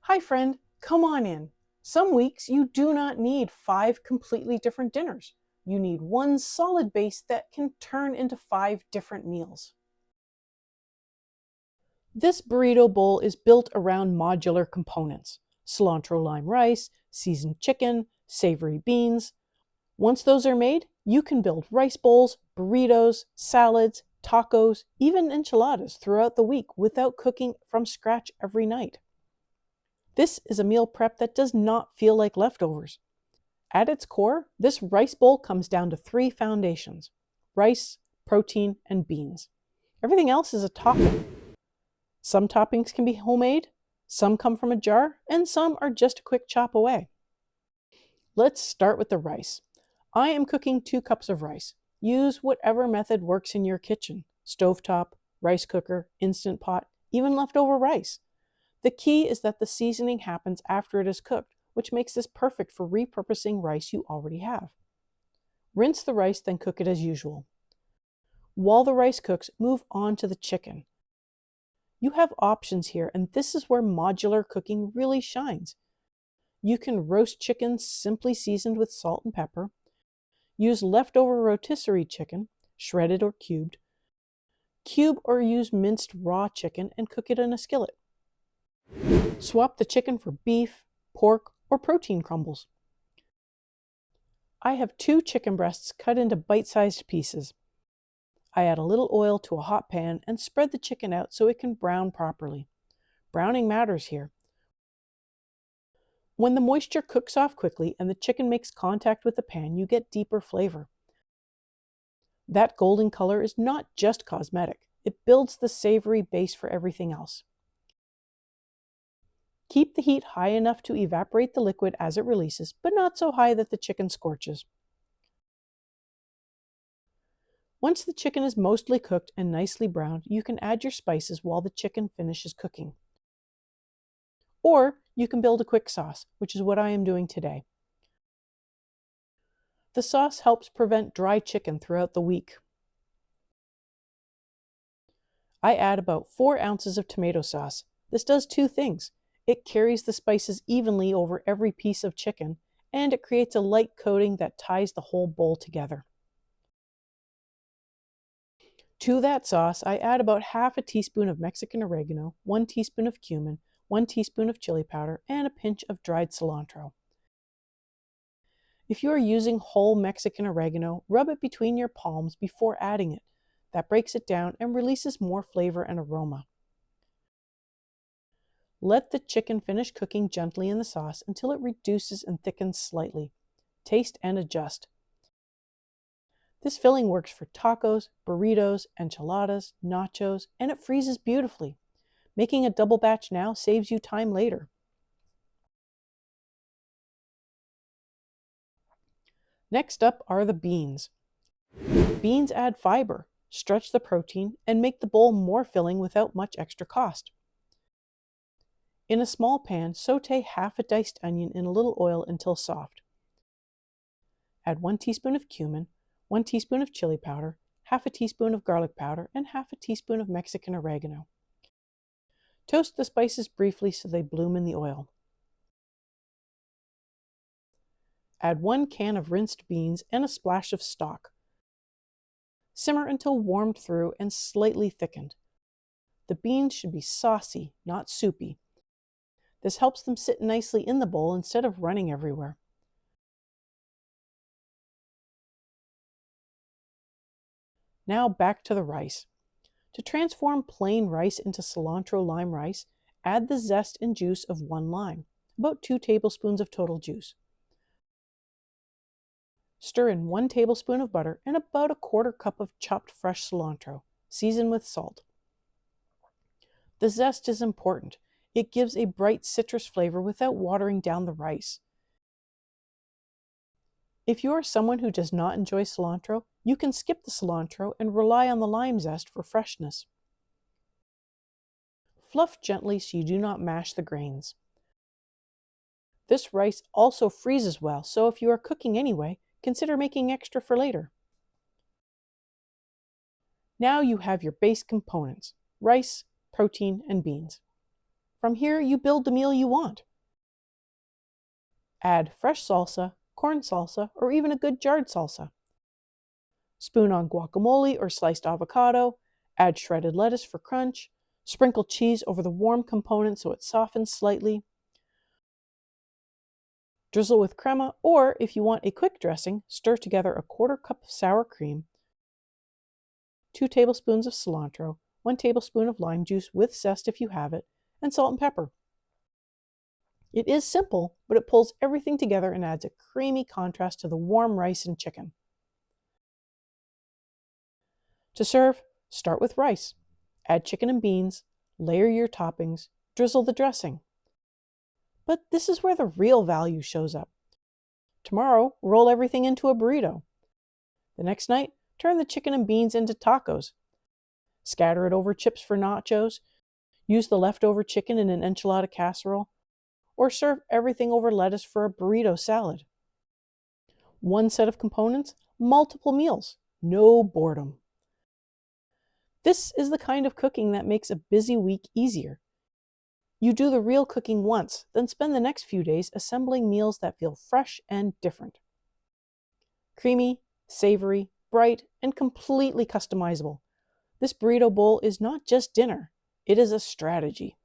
Hi friend, come on in. Some weeks you do not need 5 completely different dinners. You need one solid base that can turn into 5 different meals. This burrito bowl is built around modular components: cilantro lime rice, seasoned chicken, savory beans. Once those are made, you can build rice bowls, burritos, salads, tacos, even enchiladas throughout the week without cooking from scratch every night. This is a meal prep that does not feel like leftovers. At its core, this rice bowl comes down to 3 foundations: rice, protein, and beans. Everything else is a topping. Some toppings can be homemade, some come from a jar, and some are just a quick chop away. Let's start with the rice. I am cooking 2 cups of rice. Use whatever method works in your kitchen: stovetop, rice cooker, instant pot, even leftover rice. The key is that the seasoning happens after it is cooked, which makes this perfect for repurposing rice you already have. Rinse the rice, then cook it as usual. While the rice cooks, move on to the chicken. You have options here, and this is where modular cooking really shines. You can roast chicken simply seasoned with salt and pepper, use leftover rotisserie chicken, shredded or cubed, cube or use minced raw chicken and cook it in a skillet. Swap the chicken for beef, pork, or protein crumbles. I have 2 chicken breasts cut into bite-sized pieces. I add a little oil to a hot pan and spread the chicken out so it can brown properly. Browning matters here. When the moisture cooks off quickly and the chicken makes contact with the pan, you get deeper flavor. That golden color is not just cosmetic. It builds the savory base for everything else. Keep the heat high enough to evaporate the liquid as it releases, but not so high that the chicken scorches. Once the chicken is mostly cooked and nicely browned, you can add your spices while the chicken finishes cooking. Or you can build a quick sauce, which is what I am doing today. The sauce helps prevent dry chicken throughout the week. I add about 4 ounces of tomato sauce. This does 2 things. It carries the spices evenly over every piece of chicken, and it creates a light coating that ties the whole bowl together. To that sauce, I add about half a teaspoon of Mexican oregano, 1 teaspoon of cumin, 1 teaspoon of chili powder, and a pinch of dried cilantro. If you are using whole Mexican oregano, rub it between your palms before adding it. That breaks it down and releases more flavor and aroma. Let the chicken finish cooking gently in the sauce until it reduces and thickens slightly. Taste and adjust. This filling works for tacos, burritos, enchiladas, nachos, and it freezes beautifully. Making a double batch now saves you time later. Next up are the beans. Beans add fiber, stretch the protein, and make the bowl more filling without much extra cost. In a small pan, sauté half a diced onion in a little oil until soft. Add 1 teaspoon of cumin, 1 teaspoon of chili powder, half a teaspoon of garlic powder, and half a teaspoon of Mexican oregano. Toast the spices briefly so they bloom in the oil. Add 1 can of rinsed beans and a splash of stock. Simmer until warmed through and slightly thickened. The beans should be saucy, not soupy. This helps them sit nicely in the bowl instead of running everywhere. Now back to the rice. To transform plain rice into cilantro lime rice, add the zest and juice of 1 lime, about 2 tablespoons of total juice. Stir in 1 tablespoon of butter and about a 1/4 cup of chopped fresh cilantro. Season with salt. The zest is important. It gives a bright citrus flavor without watering down the rice. If you are someone who does not enjoy cilantro, you can skip the cilantro and rely on the lime zest for freshness. Fluff gently so you do not mash the grains. This rice also freezes well, so if you are cooking anyway, consider making extra for later. Now you have your base components: rice, protein, and beans. From here, you build the meal you want. Add fresh salsa, corn salsa, or even a good jarred salsa. Spoon on guacamole or sliced avocado, add shredded lettuce for crunch, sprinkle cheese over the warm component so it softens slightly. Drizzle with crema, or if you want a quick dressing, stir together a 1/4 cup of sour cream, 2 tablespoons of cilantro, 1 tablespoon of lime juice with zest if you have it, and salt and pepper. It is simple, but it pulls everything together and adds a creamy contrast to the warm rice and chicken. To serve, start with rice. Add chicken and beans, layer your toppings, drizzle the dressing. But this is where the real value shows up. Tomorrow, roll everything into a burrito. The next night, turn the chicken and beans into tacos. Scatter it over chips for nachos. Use the leftover chicken in an enchilada casserole. Or serve everything over lettuce for a burrito salad. One set of components, multiple meals, no boredom. This is the kind of cooking that makes a busy week easier. You do the real cooking once, then spend the next few days assembling meals that feel fresh and different. Creamy, savory, bright, and completely customizable. This burrito bowl is not just dinner, it is a strategy.